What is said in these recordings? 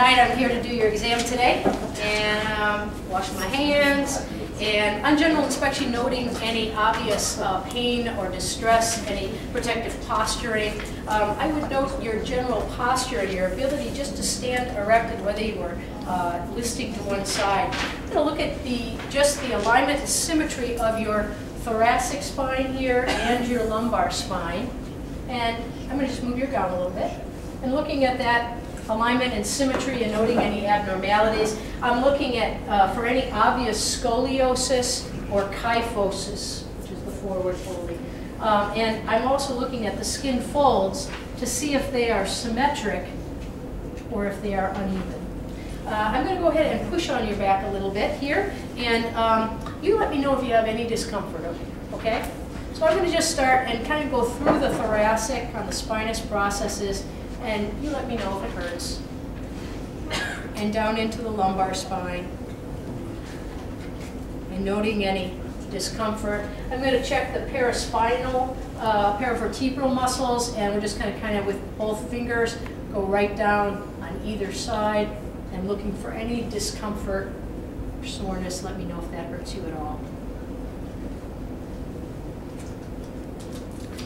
tonight I'm here to do your exam today, and wash my hands, and on general inspection noting any obvious pain or distress, any protective posturing. I would note your general posture and your ability just to stand erected, whether you were listing to one side. I'm going to look at just the alignment and symmetry of your thoracic spine here and your lumbar spine. And I'm going to just move your gown a little bit. And looking at that alignment and symmetry and noting any abnormalities, I'm looking at for any obvious scoliosis or kyphosis, which is the forward folding. And I'm also looking at the skin folds to see if they are symmetric or if they are uneven. I'm going to go ahead and push on your back a little bit here, and you let me know if you have any discomfort, okay? So I'm going to just start and kind of go through the thoracic on the spinous processes, and you let me know if it hurts. And down into the lumbar spine. And noting any discomfort. I'm going to check the paraspinal, paravertebral muscles, and we're just going to kind of with both fingers go right down on either side and looking for any discomfort or soreness. Let me know if that hurts you at all.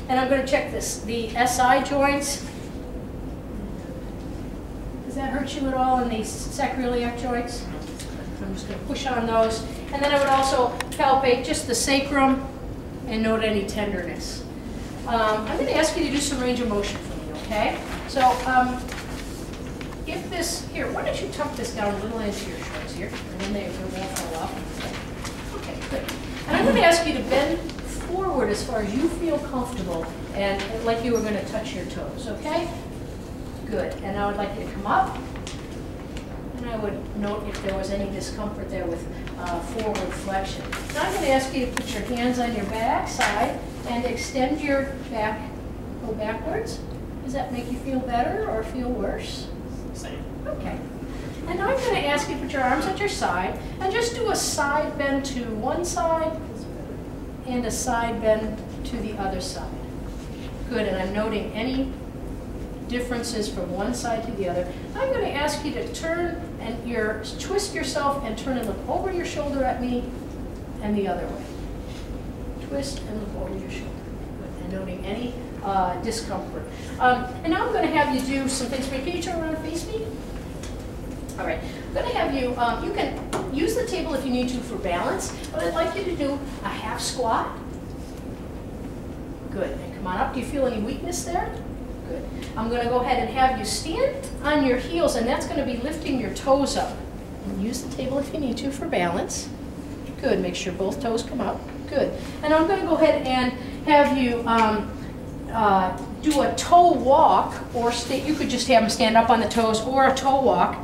And I'm going to check the SI joints. Does that hurt you at all in these sacroiliac joints? I'm just going to push on those. And then I would also palpate just the sacrum and note any tenderness. I'm going to ask you to do some range of motion for me, okay? So if this, here, why don't you tuck this down a little into your shorts here, and then they won't fall off. Okay, good. And I'm going to ask you to bend forward as far as you feel comfortable and like you were going to touch your toes, okay? Good. And I would like you to come up, and I would note if there was any discomfort there with forward flexion. Now I'm going to ask you to put your hands on your back side and extend your back, go backwards. Does that make you feel better or feel worse? Same. Okay. And now I'm going to ask you to put your arms at your side and just do a side bend to one side and a side bend to the other side. Good. And I'm noting any differences from one side to the other. I'm going to ask you to turn and twist yourself and turn and look over your shoulder at me and the other way. Twist and look over your shoulder. Good. And noting any discomfort. And now I'm going to have you do some things. Can you turn around and face me? All right. I'm going to have you, you can use the table if you need to for balance, but I'd like you to do a half squat. Good. And come on up. Do you feel any weakness there? Good. I'm going to go ahead and have you stand on your heels, and that's going to be lifting your toes up. And use the table if you need to for balance. Good. Make sure both toes come up. Good. And I'm going to go ahead and have you do a toe walk, or you could just have them stand up on the toes, or a toe walk,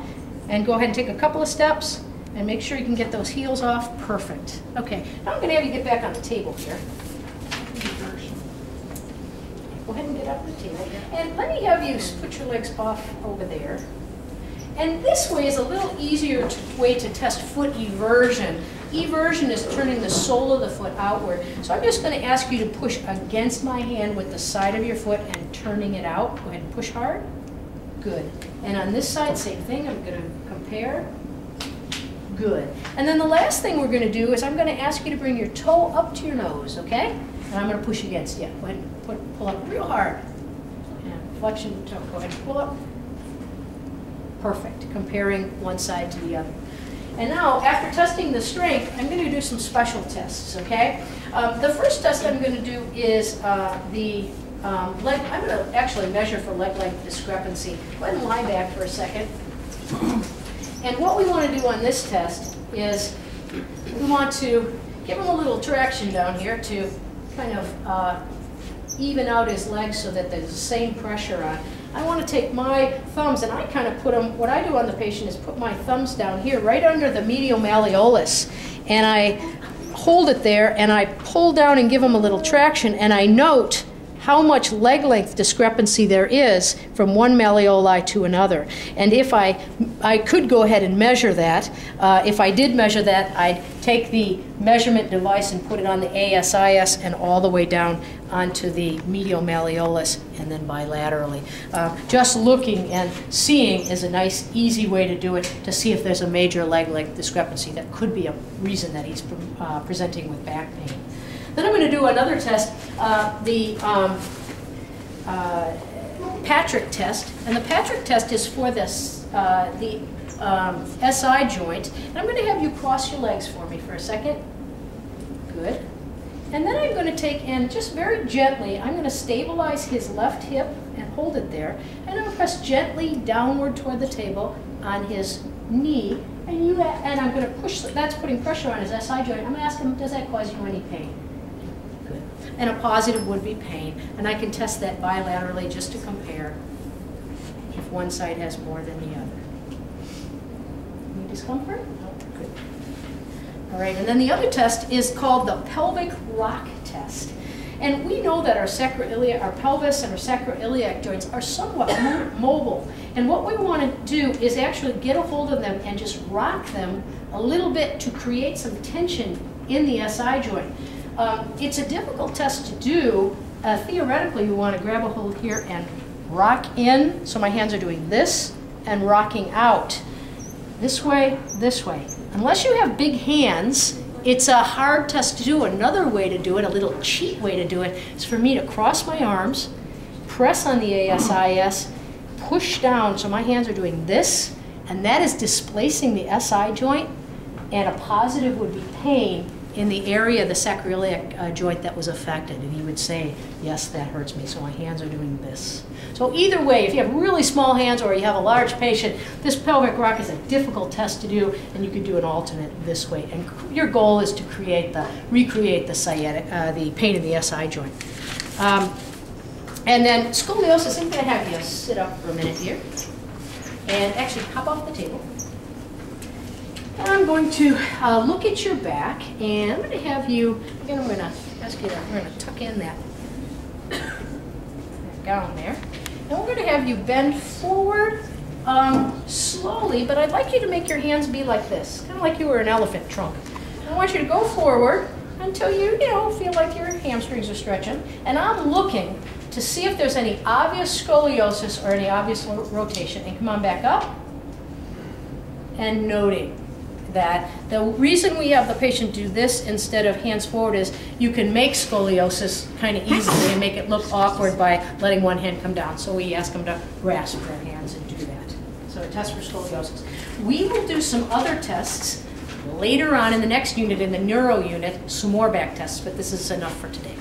and go ahead and take a couple of steps, and make sure you can get those heels off. Perfect. Okay. Now I'm going to have you get back on the table here. Go ahead and get up the table. And let me have you put your legs off over there. And this way is a little easier way to test foot eversion. Eversion is turning the sole of the foot outward. So I'm just going to ask you to push against my hand with the side of your foot and turning it out. Go ahead and push hard. Good. And on this side, same thing. I'm going to compare. Good. And then the last thing we're going to do is I'm going to ask you to bring your toe up to your nose, okay? And I'm going to push against you. Go ahead and pull up real hard. And flexion toe. Go ahead and pull up. Perfect. Comparing one side to the other. And now, after testing the strength, I'm going to do some special tests, okay? The first test I'm going to do is the leg. I'm going to actually measure for leg length discrepancy. Go ahead and lie back for a second. And what we want to do on this test is we want to give him a little traction down here to kind of even out his legs so that there's the same pressure on. I want to take my thumbs, and I kind of put them, what I do on the patient is put my thumbs down here right under the medial malleolus, and I hold it there, and I pull down and give them a little traction, and I note how much leg length discrepancy there is from one malleoli to another. And if I could go ahead and measure that. If I did measure that, I'd take the measurement device and put it on the ASIS and all the way down onto the medial malleolus and then bilaterally. Just looking and seeing is a nice, easy way to do it, to see if there's a major leg length discrepancy. That could be a reason that he's presenting with back pain. Then I'm going to do another test, the Patrick test. And the Patrick test is for this, the SI joint. And I'm going to have you cross your legs for me for a second. Good. And then I'm going to take and just very gently, I'm going to stabilize his left hip and hold it there. And I'm going to press gently downward toward the table on his knee. And I'm going to push, that's putting pressure on his SI joint. I'm going to ask him, does that cause you any pain? Good. And a positive would be pain. And I can test that bilaterally just to compare if one side has more than the other. Any discomfort? No? Good. All right, and then the other test is called the pelvic rock test. And we know that our sacroiliac, our pelvis and our sacroiliac joints are somewhat mobile. And what we want to do is actually get a hold of them and just rock them a little bit to create some tension in the SI joint. It's a difficult test to do. Theoretically, you want to grab a hold here and rock in. So my hands are doing this and rocking out. This way, this way. Unless you have big hands, it's a hard test to do. Another way to do it, a little cheat way to do it, is for me to cross my arms, press on the ASIS, push down, so my hands are doing this, and that is displacing the SI joint, and a positive would be pain in the area of the sacroiliac joint that was affected. And he would say, yes, that hurts me, so my hands are doing this. So either way, if you have really small hands or you have a large patient, this pelvic rock is a difficult test to do, and you could do an alternate this way. And your goal is to recreate the sciatic, the pain in the SI joint. And then scoliosis, I'm going to have you sit up for a minute here and actually hop off the table. And I'm going to look at your back, and I'm going to have you, again, I'm going to ask you to, we're going to tuck in that gown there. And we're going to have you bend forward slowly, but I'd like you to make your hands be like this, kind of like you were an elephant trunk. I want you to go forward until you feel like your hamstrings are stretching. And I'm looking to see if there's any obvious scoliosis or any obvious rotation. And come on back up. And noting that the reason we have the patient do this instead of hands forward is you can make scoliosis kind of easily and make it look awkward by letting one hand come down. So we ask them to grasp their hands and do that. So a test for scoliosis. We will do some other tests later on in the next unit, in the neuro unit, some more back tests, but this is enough for today.